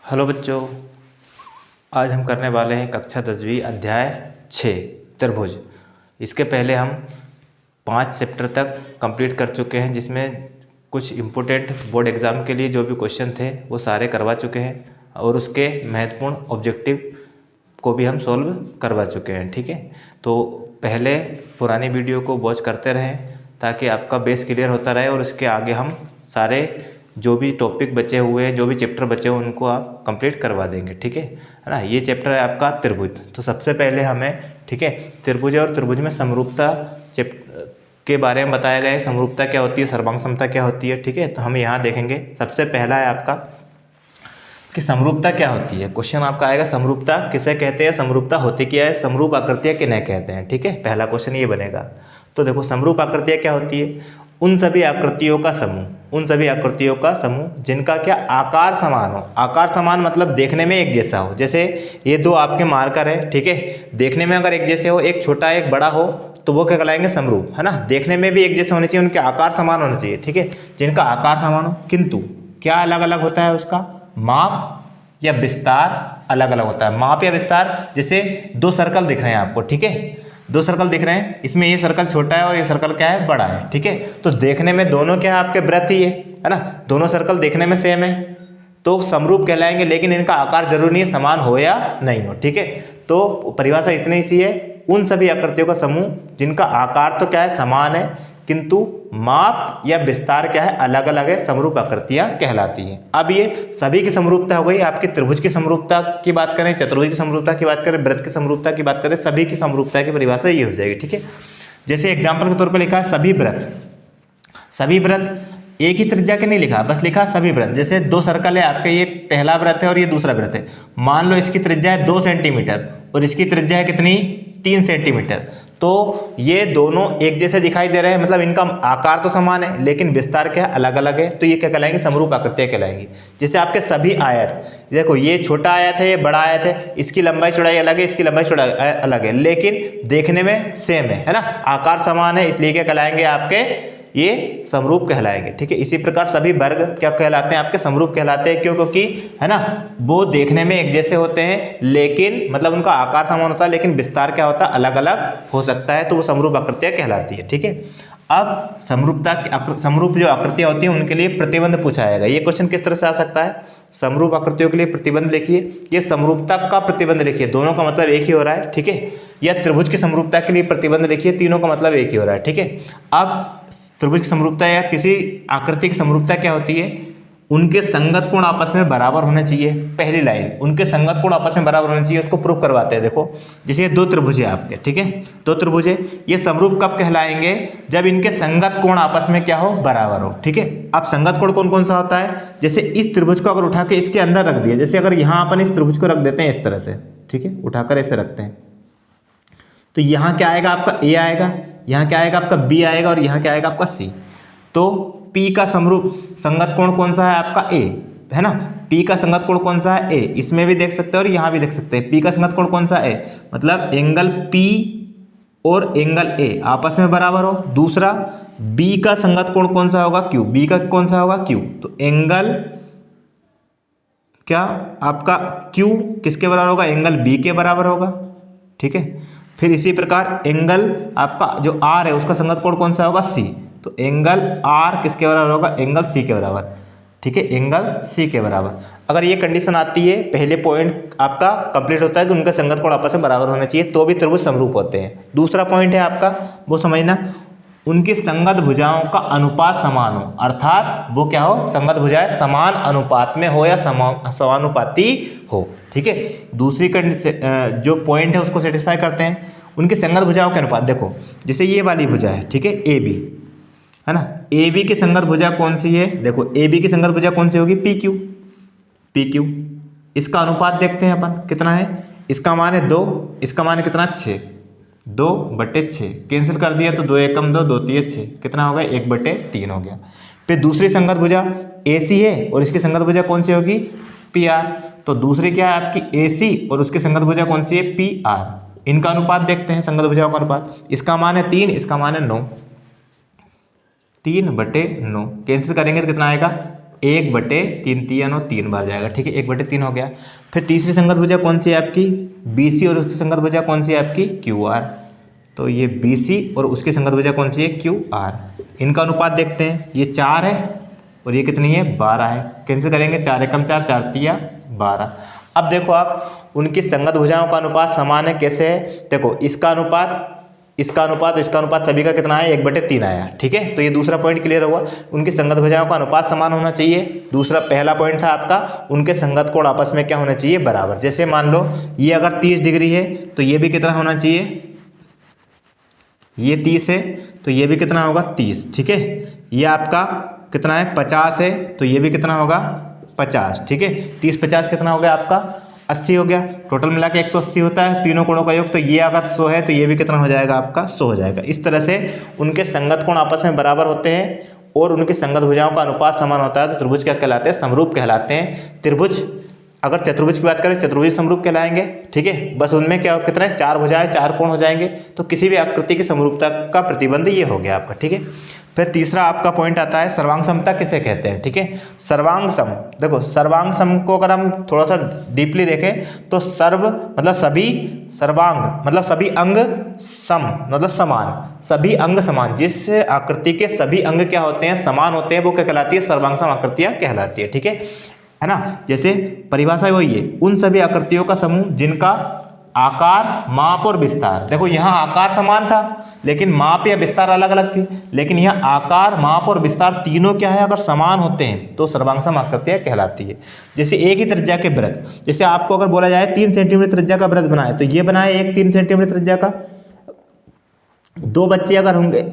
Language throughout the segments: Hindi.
हेलो बच्चों, आज हम करने वाले हैं कक्षा 10वीं अध्याय 6 त्रिभुज। इसके पहले हम 5 चैप्टर तक कंप्लीट कर चुके हैं, जिसमें कुछ इम्पोर्टेंट बोर्ड एग्ज़ाम के लिए जो भी क्वेश्चन थे वो सारे करवा चुके हैं और उसके महत्वपूर्ण ऑब्जेक्टिव को भी हम सॉल्व करवा चुके हैं। ठीक है, तो पहले पुरानी वीडियो को वॉच करते रहें ताकि आपका बेस क्लियर होता रहे और उसके आगे हम सारे जो भी टॉपिक बचे हुए हैं, जो भी चैप्टर बचे हुए उनको आप कंप्लीट करवा देंगे। ठीक है ना। ये चैप्टर है आपका त्रिभुज। तो सबसे पहले हमें, ठीक है, त्रिभुज और त्रिभुज में समरूपता के बारे में बताया गया है। समरूपता क्या होती है, सर्वांग समता क्या होती है। ठीक है, तो हम यहाँ देखेंगे। सबसे पहला है आपका कि समरूपता क्या होती है। क्वेश्चन आपका आएगा, समरूपता किसे कहते हैं, समरूपता होती क्या है, समरूप आकृतियाँ किन्हें कहते हैं। ठीक है, पहला क्वेश्चन ये बनेगा। तो देखो, समरूप आकृतियाँ क्या होती है, उन सभी आकृतियों का समूह, उन सभी आकृतियों का समूह जिनका क्या आकार समान हो। आकार समान मतलब देखने में एक जैसा हो। जैसे ये दो आपके मार्कर है, ठीक है, देखने में अगर एक जैसे हो, एक छोटा एक बड़ा हो, तो वो क्या कहलाएंगे, समरूप, है ना। देखने में भी एक जैसे होने चाहिए, उनके आकार समान होने चाहिए। ठीक है, जिनका आकार समान हो, किंतु क्या अलग अलग होता है, उसका माप या विस्तार अलग अलग होता है। माप या विस्तार, जैसे दो सर्कल दिख रहे हैं आपको, ठीक है, दो सर्कल दिख रहे हैं, इसमें ये सर्कल छोटा है और ये सर्कल क्या है, बड़ा है। ठीक है, तो देखने में दोनों क्या है, आपके वृत्त ही है ना। दोनों सर्कल देखने में सेम है तो समरूप कहलाएंगे, लेकिन इनका आकार जरूरी नहीं है समान हो या नहीं हो। ठीक है, तो परिभाषा इतनी सी है, उन सभी आकृतियों का समूह जिनका आकार तो क्या है, समान है, किंतु माप या विस्तार क्या है, अलग अलग है, समरूप आकृतियां कहलाती हैं। अब ये सभी की समरूपता हो गई। आपकी त्रिभुज की समरूपता की बात करें, चतुर्भुज की समरूपता की बात करें, वृत्त की समरूपता की बात करें, सभी की समरूपता की परिभाषा ये हो जाएगी। ठीक है, जैसे एग्जाम्पल के तौर पर लिखा है सभी वृत्त, सभी वृत्त एक ही त्रिज्या के नहीं लिखा, बस लिखा सभी वृत्त। जैसे दो सर्कल है आपके, ये पहला वृत्त है और ये दूसरा वृत्त है। मान लो इसकी त्रिज्या है 2 सेंटीमीटर और इसकी त्रिज्या है कितनी, 3 सेंटीमीटर। तो ये दोनों एक जैसे दिखाई दे रहे हैं, मतलब इनका आकार तो समान है लेकिन विस्तार क्या है, अलग अलग है। तो ये क्या कहलाएंगे, समरूप आकृतियां कहलाएंगी। जैसे आपके सभी आयत, देखो ये छोटा आयत है, ये बड़ा आयत है, इसकी लंबाई चौड़ाई अलग है, इसकी लंबाई चौड़ाई अलग है, लेकिन देखने में सेम है ना, आकार समान है, इसलिए क्या कहलाएंगे, आपके ये समरूप कहलाएंगे। ठीक है, इसी प्रकार सभी वर्ग क्या कहलाते हैं, आपके समरूप कहलाते हैं। क्यों, क्योंकि है ना, वो देखने में एक जैसे होते हैं, लेकिन मतलब उनका आकार समान होता है, लेकिन विस्तार क्या होता है, अलग अलग हो सकता है, तो वो समरूप आकृतियां कहलाती है। ठीक है, अब समरूप जो आकृतियां होती हैं उनके लिए प्रतिबंध पूछा जाएगा। ये क्वेश्चन किस तरह से आ सकता है, समरूप आकृतियों के लिए प्रतिबंध लिखिए, ये समरूपता का प्रतिबंध लिखिए, दोनों का मतलब एक ही हो रहा है। ठीक है, या त्रिभुज की समरूपता के लिए प्रतिबंध लिखिए, तीनों का मतलब एक ही हो रहा है। ठीक है, अब त्रिभुज की समरूपता या किसी आकृति की समरूपता क्या होती है, उनके संगत कोण आपस में बराबर होने चाहिए। पहली लाइन, उनके संगत कोण आपस में बराबर होने चाहिए, उसको प्रूव करवाते हैं। देखो, जैसे ये दो त्रिभुज है आपके, ठीक है, दो त्रिभुज है, ये समरूप कब कहलाएंगे, जब इनके संगत कोण आपस में क्या हो, बराबर हो। ठीक है, अब संगत कोण कौन कौन सा होता है, जैसे इस त्रिभुज को अगर उठा के इसके अंदर रख दिया, जैसे अगर यहाँ अपन इस त्रिभुज को रख देते हैं इस तरह से, ठीक है, उठाकर ऐसे रखते हैं, तो यहाँ क्या आएगा, आपका ए आएगा, यहाँ क्या आएगा, आपका बी आएगा, और यहाँ क्या आएगा, आपका सी। तो P का समरूप संगत कोण कौन सा है, आपका A, है ना। P का संगत कोण कौन सा है, A, इसमें भी देख सकते हैं और यहाँ भी देख सकते हैं। P का संगत कोण कौन सा है, मतलब एंगल P और एंगल A आपस में बराबर हो। दूसरा, B का संगत कोण कौन सा होगा, Q, B का कौन सा होगा, Q, तो एंगल क्या आपका Q किसके बराबर होगा, एंगल B के बराबर होगा। ठीक है, फिर इसी प्रकार एंगल आपका जो R है उसका संगत कोण कौन सा होगा, C, तो एंगल R किसके बराबर होगा, एंगल C के बराबर। ठीक है, एंगल C के बराबर। अगर ये कंडीशन आती है, पहले पॉइंट आपका कंप्लीट होता है कि उनका संगत कोण आपस में बराबर होना चाहिए, तो भी त्रिभुज समरूप होते हैं। दूसरा पॉइंट है आपका, वो समझना, उनकी संगत भुजाओं का अनुपात समान हो, अर्थात वो क्या हो, संगत भुजाएं समान अनुपात में हो या समानुपाती हो। ठीक है, दूसरी कंडीशन जो पॉइंट है उसको सेटिस्फाई करते हैं। उनकी संगत भुजाओं के अनुपात, देखो जैसे ये वाली भुजा है, ठीक है, ए बी, है ना, ए बी की संगत भुजा कौन सी है, देखो ए बी की संगत भुजा कौन सी होगी, पी क्यू, पी क्यू। इसका अनुपात देखते हैं अपन कितना है, इसका मान है 2, इसका मान है कितना, 6, 2/6, कैंसिल कर दिया तो 2 एकम 2, 2 तिये 6, कितना हो गया, 1/3 हो गया। फिर दूसरी संगत भुजा ए सी है और इसकी संगत भुजा कौन सी होगी, पी आर। तो दूसरी क्या है आपकी ए सी और उसकी संगत भुजा कौन सी है, पी आर। इनका अनुपात देखते हैं, संगत भुजाओं का अनुपात, इसका मान है 3, इसका मान है 9, 3/9, कैंसिल करेंगे तो कितना आएगा, 1/3 3 और 3 बार जाएगा, ठीक है, 1/3 हो गया। फिर तीसरी संगत भुजा कौन सी है आपकी, BC, और उसकी संगत भुजा कौन सी है आपकी, QR। तो ये BC और उसकी संगत भुजा कौन सी है, QR। इनका अनुपात देखते हैं, ये 4 है और ये कितनी है, 12 है। कैंसिल करेंगे, 4 एकम 4, 4 तिया 12। अब देखो आप उनकी संगत भुजाओं का अनुपात समान है, कैसे है, देखो इसका अनुपात, इसका अनुपात, इसका अनुपात सभी का कितना है, 1/3 आया, ठीक है। तो ये दूसरा पॉइंट क्लियर हुआ, उनकी संगत भुजाओं का अनुपात समान होना चाहिए। दूसरा, पहला पॉइंट था आपका, उनके संगत कोण आपस में क्या होना चाहिए, बराबर। जैसे मान लो ये अगर 30 डिग्री है तो ये भी कितना होना चाहिए, ये 30 है तो ये भी कितना होगा, 30, ठीक है। ये आपका कितना है, 50 है तो ये भी कितना होगा, 50, ठीक है। 30 50 कितना हो गया आपका, 80 हो गया। टोटल मिला के 180 होता है तीनों कोणों का योग। तो ये अगर 100 है तो ये भी कितना हो जाएगा आपका, 100 हो जाएगा। इस तरह से उनके संगत कोण आपस में बराबर होते हैं और उनकी संगत भुजाओं का अनुपात समान होता है तो त्रिभुज क्या कहलाते हैं, समरूप कहलाते हैं। त्रिभुज, अगर चतुर्भुज की बात करें, चतुर्भुज समरूप कहलाएंगे, ठीक है। बस उनमें क्या, कितना है, 4 भुजाएं 4 कोण हो जाएंगे। तो किसी भी आकृति की समरूपता का प्रतिबंध ये हो गया आपका, ठीक है। फिर तीसरा आपका पॉइंट आता है, सर्वांग समता किसे कहते हैं, ठीक है। सर्वांग सम, देखो सर्वांग सम को अगर हम थोड़ा सा डीपली देखें तो सर्व मतलब सभी, सर्वांग मतलब सभी अंग, सम मतलब समान, सभी अंग समान, जिस आकृति के सभी अंग क्या होते हैं, समान होते हैं, वो क्या कहलाती है, सर्वांग सम आकृतियां कहलाती है, ठीक है ना। जैसे परिभाषा वही है, उन सभी आकृतियों का समूह जिनका आकार, माप और विस्तार, देखो यहाँ आकार समान था लेकिन माप या विस्तार अलग अलग थी, लेकिन यहाँ आकार, माप और विस्तार तीनों क्या है, अगर समान होते हैं तो सर्वांग सम आकृतियां कहलाती है। जैसे एक ही त्रिज्या के वृत्त, जैसे आपको अगर बोला जाए 3 सेंटीमीटर त्रिज्या का वृत्त बनाए तो ये बनाए एक 3 सेंटीमीटर त्रिज्या का, 2 बच्चे अगर होंगे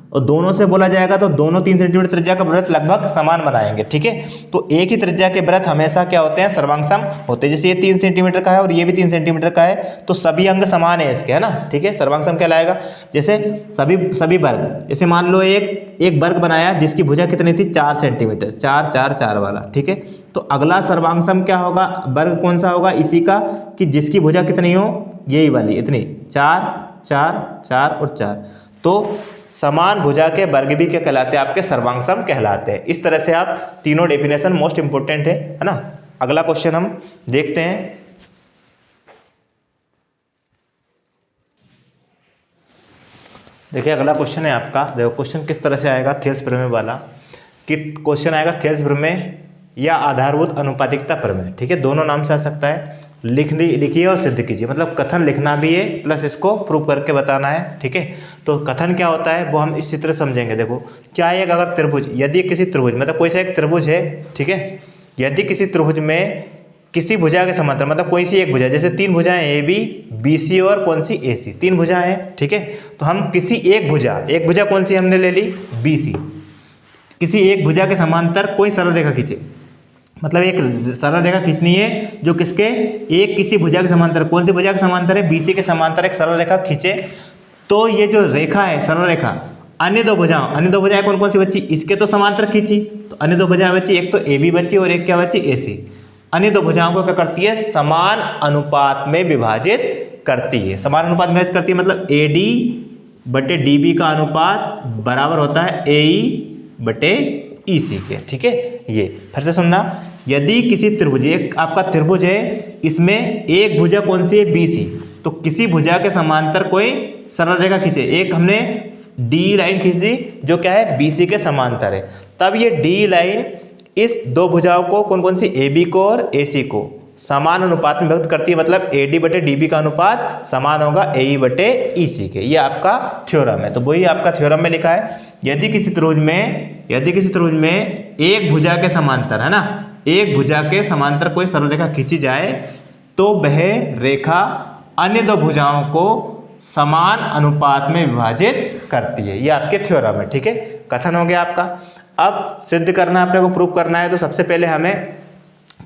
और दोनों से बोला जाएगा तो दोनों 3 सेंटीमीटर त्रिज्या का वृत्त लगभग समान बनाएंगे, ठीक है। तो एक ही त्रिज्या के वृत्त हमेशा क्या होते हैं, सर्वांग सम होते हैं। जैसे ये 3 सेंटीमीटर का है और ये भी 3 सेंटीमीटर का है तो सभी अंग समान है इसके, है ना, ठीक है, सर्वांग सम कहलाएगा। जैसे सभी वर्ग, जैसे मान लो एक वर्ग बनाया जिसकी भुजा कितनी थी, 4 सेंटीमीटर, 4 4 4 वाला, ठीक है। तो अगला सर्वांग सम क्या होगा, वर्ग कौन सा होगा, इसी का, कि जिसकी भुजा कितनी हो, यही वाली, इतनी, 4 4 4 और 4। तो समान भुजा के वर्ग भी क्या कहलाते हैं, आपके सर्वांग सम कहलाते हैं। इस तरह से आप तीनों डेफिनेशन मोस्ट इंपोर्टेंट है ना। अगला क्वेश्चन हम देखते हैं। देखिए अगला क्वेश्चन है आपका, देखो क्वेश्चन किस तरह से आएगा, थेल्स प्रमेय वाला, कि क्वेश्चन आएगा थेल्स प्रमेय या आधारभूत अनुपातिकता प्रमेय, ठीक है, दोनों नाम से आ सकता है। लिखिए और सिद्ध कीजिए, मतलब कथन लिखना भी है प्लस इसको प्रूव करके बताना है, ठीक है। तो कथन क्या होता है वो हम इस चित्र से समझेंगे। देखो क्या है, अगर त्रिभुज, यदि किसी त्रिभुज, मतलब कोई सा एक त्रिभुज है, ठीक है, यदि किसी त्रिभुज में किसी भुजा के समांतर, मतलब कोई सी एक भुजा, जैसे 3 भुजाएं AB BC और कौन सी AC, 3 भुजाएं हैं, ठीक है। तो हम किसी एक भुजा कौन सी हमने ले ली, BC, किसी एक भुजा के समांतर कोई सरल रेखा खींचे, मतलब एक सरल रेखा खींचनी है जो किसके, एक किसी भुजा के समांतर, कौन सी भुजा के समांतर है, BC के समांतर एक सरल रेखा खींचे। तो ये जो रेखा है सरल रेखा, अन्य दो भुजाएं कौन कौन सी बची, इसके तो समांतर खींची, तो अन्य दो भुजाएं बची, एक तो AB बची और एक क्या बची, AC। अन्य दो भुजाओं को क्या करती है, समान अनुपात में विभाजित करती है, समान अनुपात में विभाजित करती है, मतलब AD/DB का अनुपात बराबर होता है AE/EC के, ठीक है। ये फिर से सुनना, यदि किसी त्रिभुज, एक आपका त्रिभुज है, इसमें एक भुजा कौन सी है, BC, तो किसी भुजा के समांतर कोई सरल रेखा खींचे, एक हमने D लाइन खींच दी जो क्या है, BC के समांतर है, तब ये D लाइन इस दो भुजाओं को, कौन कौन सी, AB को और AC को समान अनुपात में व्यक्त करती है, मतलब AD/DB का अनुपात समान होगा AE/EC के। ये आपका थ्योरम है, तो वही आपका थ्योरम में लिखा है, यदि किसी त्रिभुज में एक भुजा के समांतर, है ना, एक भुजा के समांतर कोई सरल रेखा खींची जाए तो वह रेखा अन्य दो भुजाओं को समान अनुपात में विभाजित करती है। ये आपके थ्योरम है, ठीक है, कथन हो गया आपका। अब सिद्ध करना है, अपने को प्रूव करना है, तो सबसे पहले हमें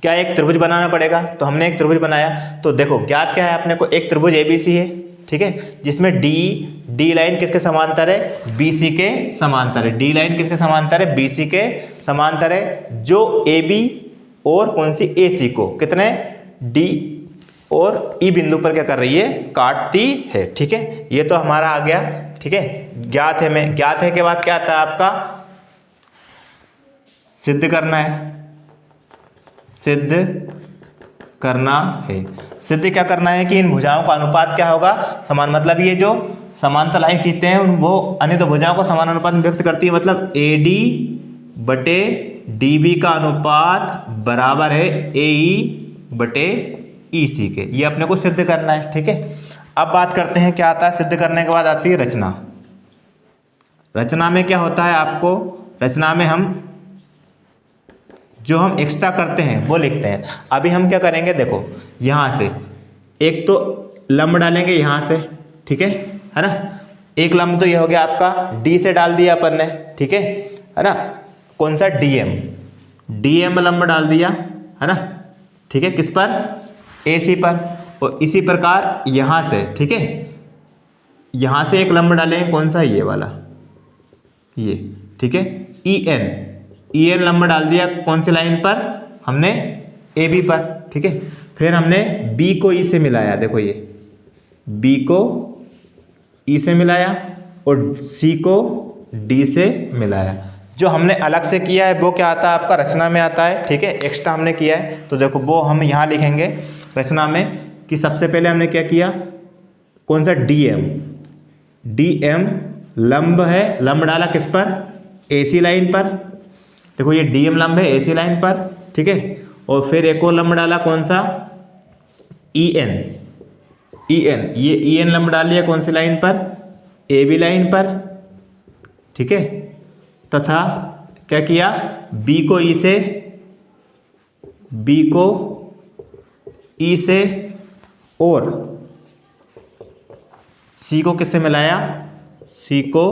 क्या, एक त्रिभुज बनाना पड़ेगा। तो हमने एक त्रिभुज बनाया, तो देखो ज्ञात क्या है अपने को, एक त्रिभुज ABC है, ठीक है, जिसमें D लाइन किसके समांतर है, BC के समांतर है, D लाइन किसके समांतर है, BC के समांतर है, जो AB और कौन सी AC को कितने, D और E बिंदु पर क्या कर रही है, काटती है, ठीक है। ये तो हमारा आ गया, ठीक है, ज्ञात है के बाद क्या आता है आपका, सिद्ध करना है, सिद्ध करना है। सिद्ध क्या करना है कि इन भुजाओं का अनुपात क्या होगा, समान। मतलब ये जो समांतर लाइन खींचते हैं वो अन्य दो भुजाओं को समान अनुपात में व्यक्त करती है। मतलब AD बटे DB का अनुपात बराबर है AE बटे EC के। ये अपने को सिद्ध करना है, ठीक है। अब बात करते हैं क्या आता है सिद्ध करने के बाद, आती है रचना। रचना में क्या होता है आपको, रचना में हम जो हम एक्स्ट्रा करते हैं वो लिखते हैं। अभी हम क्या करेंगे, देखो यहाँ से एक तो लंब डालेंगे यहाँ से, ठीक है ना। एक लंब तो ये हो गया आपका, D से डाल दिया अपन ने, ठीक है ना। कौन सा, DM लंब डाल दिया, है ना, ठीक है। किस पर, AC पर। और इसी प्रकार यहाँ से, ठीक है, यहाँ से एक लंब डालेंगे, कौन सा, ये वाला, ये, ठीक है। EN लंब डाल दिया कौन सी लाइन पर, हमने AB पर, ठीक है। फिर हमने B को E से मिलाया, देखो ये B को E से मिलाया और C को D से मिलाया। जो हमने अलग से किया है वो क्या आता है आपका, रचना में आता है, ठीक है। एक्स्ट्रा हमने किया है तो देखो वो हम यहाँ लिखेंगे रचना में कि सबसे पहले हमने क्या किया, कौन सा, DM लंब है, लंब डाला किस पर, AC लाइन पर। देखो ये DM लंब है AC लाइन पर, ठीक है। और फिर एक और लंब डाला, कौन सा, EN, ये EN लंब डाल लिया कौन सी लाइन पर, AB लाइन पर, ठीक है। तथा क्या किया, B को E से और C को किससे मिलाया, C को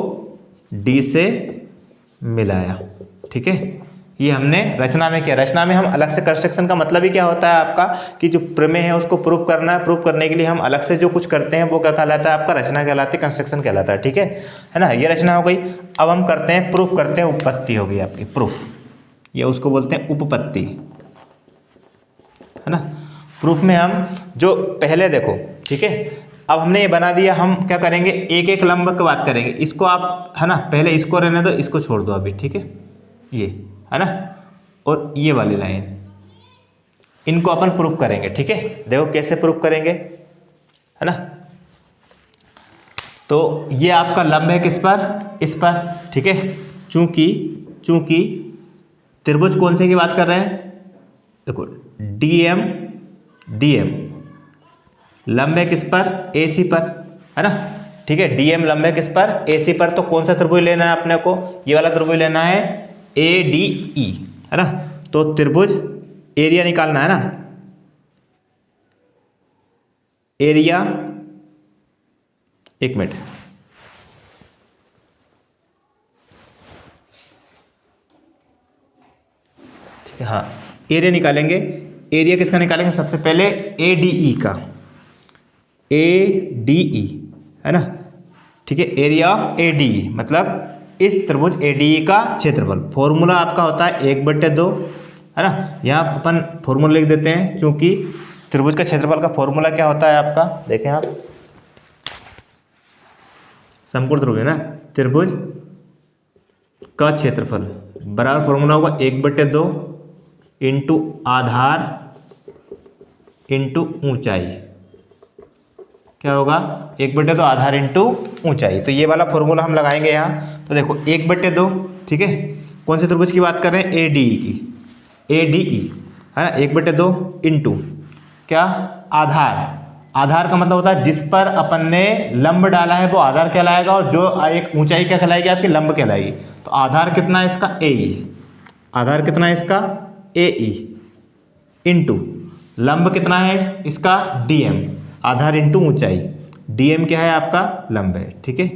D से मिलाया, ठीक है। ये हमने रचना में किया। रचना में हम अलग से कंस्ट्रक्शन का मतलब ही क्या होता है आपका कि जो प्रमेय है उसको प्रूव करना है। प्रूव करने के लिए हम अलग से जो कुछ करते हैं वो क्या कहलाता है आपका, रचना कहलाती है, कंस्ट्रक्शन कहलाता है, ठीक है ना। ये रचना हो गई। अब हम करते हैं प्रूफ, करते हैं उपपत्ति हो गई आपकी, प्रूफ, ये उसको बोलते हैं उपपत्ति, है ना। प्रूफ में हम जो पहले देखो, ठीक है, अब हमने ये बना दिया, हम क्या करेंगे, एक एक लंब की बात करेंगे। इसको आप, है ना, पहले इसको रहने दो, इसको छोड़ दो अभी, ठीक है, ये, है ना। और ये वाली लाइन, इनको अपन प्रूफ करेंगे, ठीक है। देखो कैसे प्रूफ करेंगे, है ना। तो ये आपका लंब है किस पर, इस पर, ठीक है। चूंकि त्रिभुज कौन से की बात कर रहे हैं, देखो DM लंब है किस पर, AC पर, है ना, ठीक है। DM लंब है किस पर, AC पर। तो कौन सा त्रिभुज लेना है अपने को, ये वाला त्रिभुज लेना है, ADE, है ना। तो त्रिभुज एरिया निकालना है ना, एरिया, एक मिनट, ठीक है, हाँ, एरिया निकालेंगे। एरिया किसका निकालेंगे, सबसे पहले ADE का, ADE, है ना, ठीक है। एरिया ऑफ ADE मतलब इस त्रिभुज ADE का क्षेत्रफल। फॉर्मूला आपका होता है 1/2, है ना। यहाँ अपन फॉर्मूला लिख देते हैं, क्योंकि त्रिभुज का क्षेत्रफल का फॉर्मूला क्या होता है आपका, देखें आप, समकोण त्रिभुज है ना, त्रिभुज का क्षेत्रफल बराबर फॉर्मूला होगा 1/2 इंटू आधार इंटू ऊंचाई। क्या होगा, 1/2 आधार इंटू ऊंचाई। तो ये वाला फॉर्मूला हम लगाएंगे यहाँ। तो देखो 1/2, ठीक है, कौन से त्रिभुज की बात कर रहे हैं, ADE की, ADE, है ना। 1/2 इंटू क्या, आधार का मतलब होता है जिस पर अपन ने लंब डाला है वो आधार कहलाएगा, और जो एक ऊंचाई क्या कहलाएगी आपकी, लंब कहलाएगी। तो आधार कितना है इसका, AE, आधार कितना है इसका, AE, इंटू लंब कितना है इसका, DM, आधार इंटू ऊंचाई, DM क्या है आपका, लंब है, ठीक है।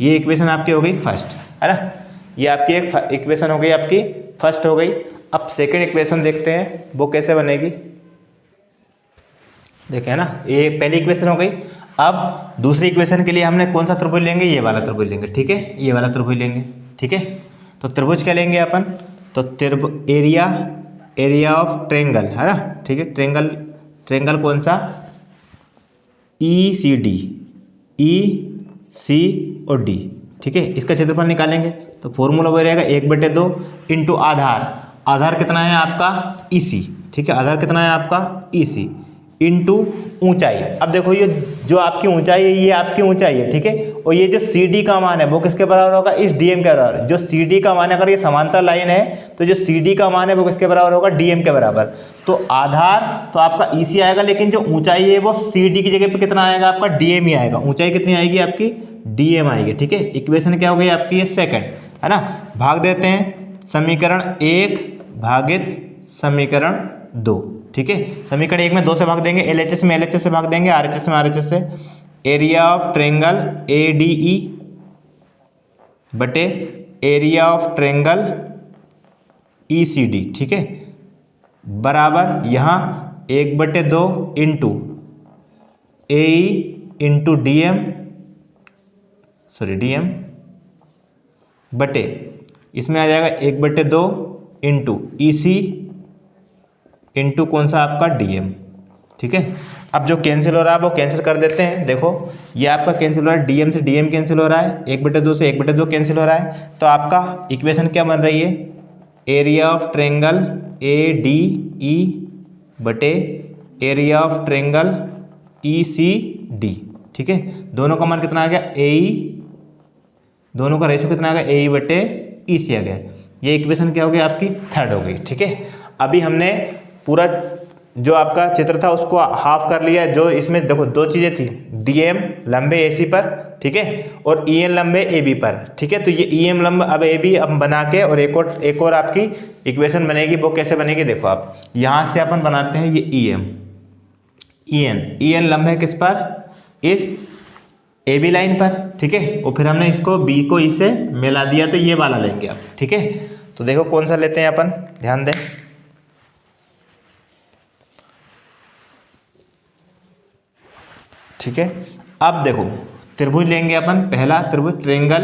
ये इक्वेशन आपकी हो गई फर्स्ट, है ना। ये आपकी एक इक्वेशन हो गई, आपकी फर्स्ट हो गई। अब सेकंड इक्वेशन देखते हैं वो कैसे बनेगी, देखें ना, ये पहली इक्वेशन हो गई। अब दूसरी इक्वेशन के लिए हमने कौन सा त्रिभुज लेंगे, ये वाला त्रिभुज लेंगे, ठीक है, ये वाला त्रिभुज लेंगे, ठीक है। तो त्रिभुज क्या लेंगे अपन, तो त्रिभुज एरिया ऑफ ट्रेंगल, है ना, ठीक है। ट्रेंगल कौन सा, ECD, EC और D, ठीक है। इसका क्षेत्रफल निकालेंगे तो फॉर्मूला वही रहेगा 1/2 इंटू आधार, आधार कितना है आपका EC, ठीक है, आधार कितना है आपका EC इंटू ऊंचाई। अब देखो ये जो आपकी ऊंचाई है ये आपकी ऊंचाई है, ठीक है, और ये जो CD का मान है वो किसके बराबर होगा, इस DM के बराबर। जो CD का मान है, अगर ये समांतर लाइन है तो जो CD का मान है वो किसके बराबर होगा, DM के बराबर। तो आधार तो आपका EC आएगा, लेकिन जो ऊंचाई है वो CD की जगह पे कितना आएगा आपका DM ही आएगा। ऊंचाई कितनी आएगी आपकी, DM आएगी, ठीक है। इक्वेशन क्या हो गई आपकी, ये सेकंड है ना। भाग देते हैं समीकरण 1 भागित समीकरण 2, ठीक है। समीकरण 1 में 2 से भाग देंगे, LHS में LHS से भाग देंगे, RHS में RHS से। एरिया ऑफ ट्रायंगल ADE बटे एरिया ऑफ ट्रायंगल ECD, ठीक है, बराबर यहाँ 1/2 इंटू AE इंटू DM बटे इसमें आ जाएगा 1/2 इंटू EC इंटू कौन सा आपका DM, ठीक है। अब जो कैंसिल हो रहा है वो कैंसिल कर देते हैं। देखो ये आपका कैंसिल हो रहा है, DM से DM कैंसिल हो रहा है, 1/2 से 1/2 कैंसिल हो रहा है। तो आपका इक्वेशन क्या बन रही है, एरिया ऑफ ट्रायंगल ADE बटे एरिया ऑफ ट्रायंगल ECD, ठीक है। दोनों का मान कितना आ गया, AE, दोनों का रेशियो कितना आ गया, AE बटे EC आ गया। ये इक्वेशन क्या हो गई आपकी, थर्ड हो गई, ठीक है। अभी हमने पूरा जो आपका चित्र था उसको हाफ कर लिया। जो इसमें देखो दो चीज़ें थी, DM लंबे AC पर, ठीक है, और EN लंबे AB पर, ठीक है। तो ये EM लंबा अब AB अब बना के और एक और आपकी इक्वेशन बनेगी। वो कैसे बनेगी, देखो आप यहाँ से अपन बनाते हैं ये EN लंबा है किस पर, इस AB लाइन पर, ठीक है। और फिर हमने इसको B को E से मिला दिया, तो ये वाला लेंगे आप, ठीक है। तो देखो कौन सा लेते हैं अपन, ध्यान दें। ठीक है, अब देखो त्रिभुज लेंगे अपन, पहला त्रिभुज triangle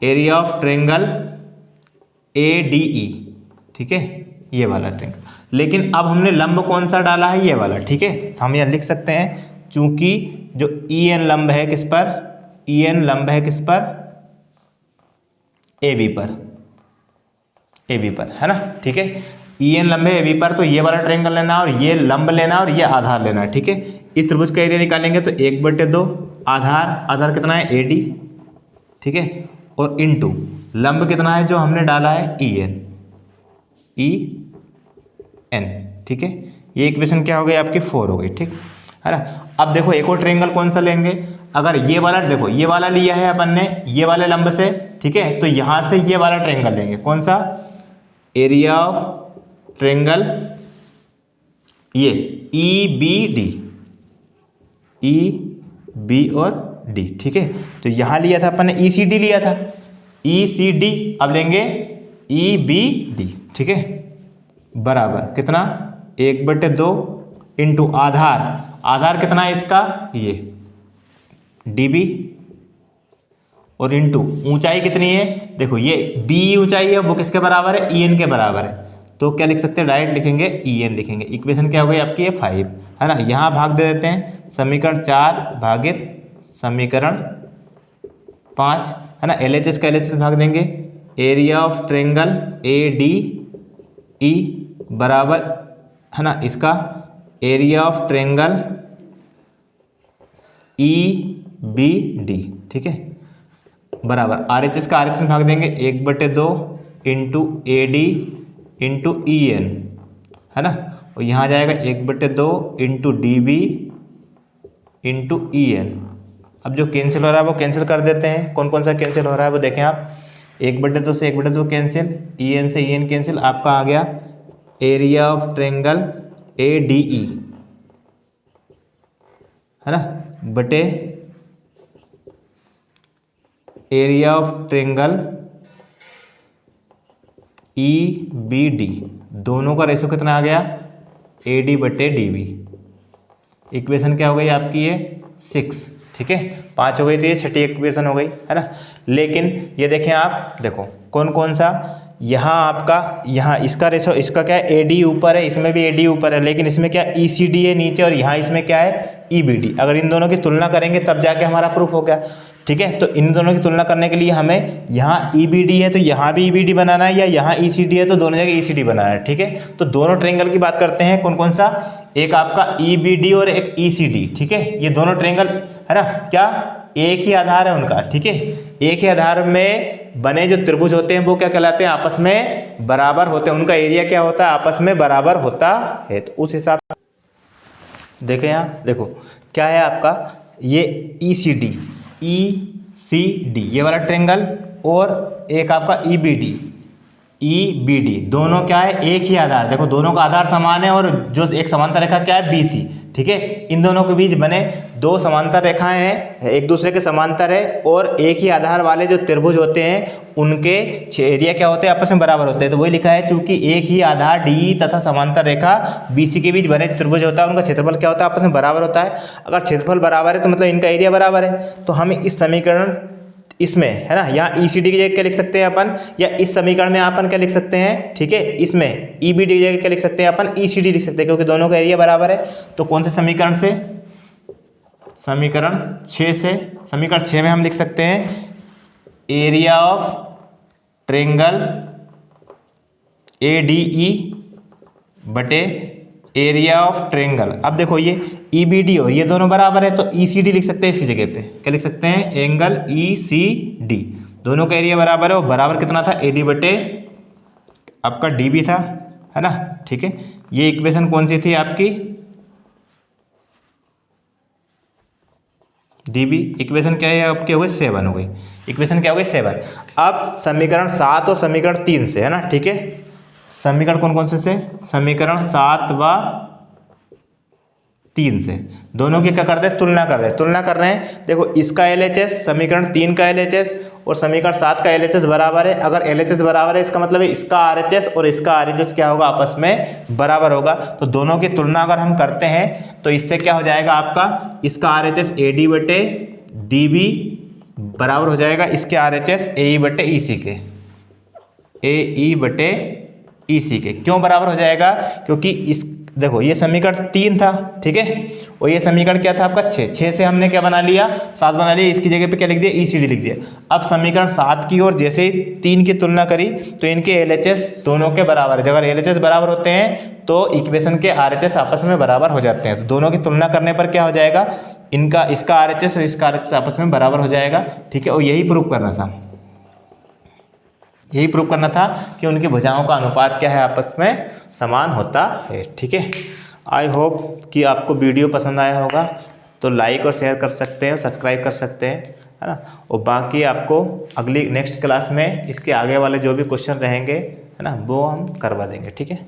area of triangle ADE, ठीक है, ये वाला ट्रायंगल। लेकिन अब हमने लंब कौन सा डाला है, ये वाला, ठीक है। तो हम यहाँ लिख सकते हैं, चूंकि जो EN लंब है किस पर, EN लंब है किस पर, AB पर, है ना, ठीक है। EN लंब है AB पर, तो ये वाला ट्रायंगल लेना और ये लंब लेना और ये आधार लेना, ठीक है। इस त्रिभुज का एरिया निकालेंगे तो 1/2 आधार कितना है AD, ठीक है, और इंटू लंब कितना है जो हमने डाला है EN, ठीक है। ये इक्वेशन क्या हो गई आपकी, 4 हो गई, ठीक है ना। अब देखो एक और ट्रायंगल कौन सा लेंगे, अगर ये वाला, देखो ये वाला लिया है अपन ने ये वाले लंब से, ठीक है, तो यहां से ये वाला ट्रायंगल लेंगे, कौन सा, एरिया ऑफ ट्रायंगल ये EB और D, ठीक है। तो यहां लिया था अपन ने ECD लिया था, ECD, अब लेंगे EBD, ठीक है, बराबर कितना, 1/2 इंटू आधार कितना है इसका, ये DB, और इंटू ऊंचाई कितनी है, देखो ये B ऊंचाई है, वो किसके बराबर है, EN के बराबर है। तो क्या लिख सकते हैं, डायरेक्ट लिखेंगे EN लिखेंगे। इक्वेशन क्या हो गई आपकी, ये 5 है ना। यहाँ भाग दे देते हैं, समीकरण 4 भागित समीकरण 5, है ना। LHS का LHS भाग देंगे, एरिया ऑफ ट्रायंगल ADE बराबर, है ना, इसका एरिया ऑफ ट्रायंगल EBD, ठीक है, बराबर RHS का RHS में भाग देंगे, 1/2 इंटू AD इंटू EN, है ना, और यहाँ जाएगा 1/2 इंटू DB इंटू EN। अब जो कैंसिल हो रहा है वो कैंसिल कर देते हैं। कौन कौन सा कैंसिल हो रहा है वो देखें आप, 1/2 से 1/2 कैंसिल, EN से EN कैंसिल, आपका आ गया एरिया ऑफ ट्रायंगल ADE, है ना, बटे एरिया ऑफ ट्रायंगल EBD। दोनों का रेशियो कितना आ गया, AD बटे DB। इक्वेशन क्या हो गई आपकी, ये 6, ठीक है, 5 हो गई, तो ये छठी इक्वेशन हो गई, है ना। लेकिन ये देखें आप, देखो कौन कौन सा, यहाँ आपका, यहाँ इसका रेशो, इसका क्या है, AD ऊपर है, इसमें भी AD ऊपर है, लेकिन इसमें क्या ECD है नीचे, और यहाँ इसमें क्या है EBD। अगर इन दोनों की तुलना करेंगे तब जाके हमारा प्रूफ हो गया। ठीक है। तो इन दोनों की तुलना करने के लिए हमें यहाँ EBD है तो यहाँ भी EBD बनाना है, या यहाँ ECD है तो दोनों जगह ECD बनाना है। ठीक है, तो दोनों ट्रायंगल की बात करते हैं। कौन कौन सा? एक आपका EBD और एक ECD। ठीक है, ये दोनों ट्रायंगल है ना, क्या एक ही आधार है उनका। ठीक है, एक ही आधार में बने जो त्रिभुज होते हैं वो क्या कहलाते हैं? आपस में बराबर होते हैं। उनका एरिया क्या होता है? आपस में बराबर होता है। तो उस हिसाब से देखें, यहाँ देखो क्या है आपका, ये ECD ये वाला ट्रायंगल, और एक आपका EBD दोनों क्या है? एक ही आधार। देखो दोनों का आधार समान है, और जो एक समांतर रेखा क्या है? BC। ठीक है, इन दोनों के बीच बने दो समांतर रेखाएं हैं, एक दूसरे के समांतर है, और एक ही आधार वाले जो त्रिभुज होते हैं उनके एरिया क्या होते हैं? आपस में बराबर होते हैं। तो वही लिखा है, चूंकि एक ही आधार D तथा समांतर रेखा BC के बीच बने त्रिभुज होता है, उनका क्षेत्रफल क्या होता है? आपस में बराबर होता है। अगर क्षेत्रफल बराबर है तो मतलब इनका एरिया बराबर है। तो हम इस समीकरण इसमें है ना, यहाँ ECD की जगह क्या लिख सकते हैं अपन, या इस समीकरण में अपन क्या लिख सकते हैं? ठीक है, इसमें EBD की जगह क्या लिख सकते हैं अपन? ECD लिख सकते हैं, क्योंकि दोनों का एरिया बराबर है। तो कौन से समीकरण से? समीकरण 6 से। समीकरण 6 में हम लिख सकते हैं एरिया ऑफ ट्रायंगल ADE बटे एरिया ऑफ ट्रायंगल। अब देखो ये EBD और ये दोनों बराबर है, तो ECD लिख सकते हैं इसकी जगह पे। क्या लिख सकते हैं? Angle ECD। दोनों का एरिया बराबर है, और बराबर कितना था? AD बटे आपका DB था, है ना। ठीक है, ये इक्वेशन कौन सी थी आपकी? DB। इक्वेशन क्या है आपके? हो गई 7 हो गई। इक्वेशन क्या हो गई? 7। अब समीकरण 7 और समीकरण 3 से, है ना। ठीक है, समीकरण कौन कौन से? समीकरण 7 व 3 से दोनों की क्या करते हैं? तुलना कर रहे हैं। देखो इसका LHS समीकरण 3 का LHS और समीकरण 7 का LHS बराबर है। अगर LHS बराबर है इसका मतलब है इसका RHS और इसका RHS क्या होगा? आपस में बराबर होगा। तो दोनों की तुलना अगर हम करते हैं तो इससे क्या हो जाएगा आपका? इसका RHS AD बटे DB बराबर हो जाएगा इसके RHS AE बटे EC के। AE बटे EC के क्यों बराबर हो जाएगा? क्योंकि इस देखो ये समीकरण 3 था, ठीक है, और ये समीकरण क्या था आपका? 6 से हमने क्या बना लिया? 7 बना लिया। इसकी जगह पे क्या लिख दिया? ECD लिख दिया। अब समीकरण 7 की और जैसे ही 3 की तुलना करी तो इनके LHS दोनों के बराबर है। अगर LHS बराबर होते हैं तो इक्वेशन के RHS आपस में बराबर हो जाते हैं। तो दोनों की तुलना करने पर क्या हो जाएगा? इसका RHS और इसका RHS आपस में बराबर हो जाएगा। ठीक है, और यही प्रूव करना था कि उनकी भुजाओं का अनुपात क्या है? आपस में समान होता है। ठीक है, आई होप कि आपको वीडियो पसंद आया होगा, तो लाइक और शेयर कर सकते हैं, सब्सक्राइब कर सकते हैं, है ना। और बाकी आपको अगली नेक्स्ट क्लास में इसके आगे वाले जो भी क्वेश्चन रहेंगे, है ना, वो हम करवा देंगे। ठीक है।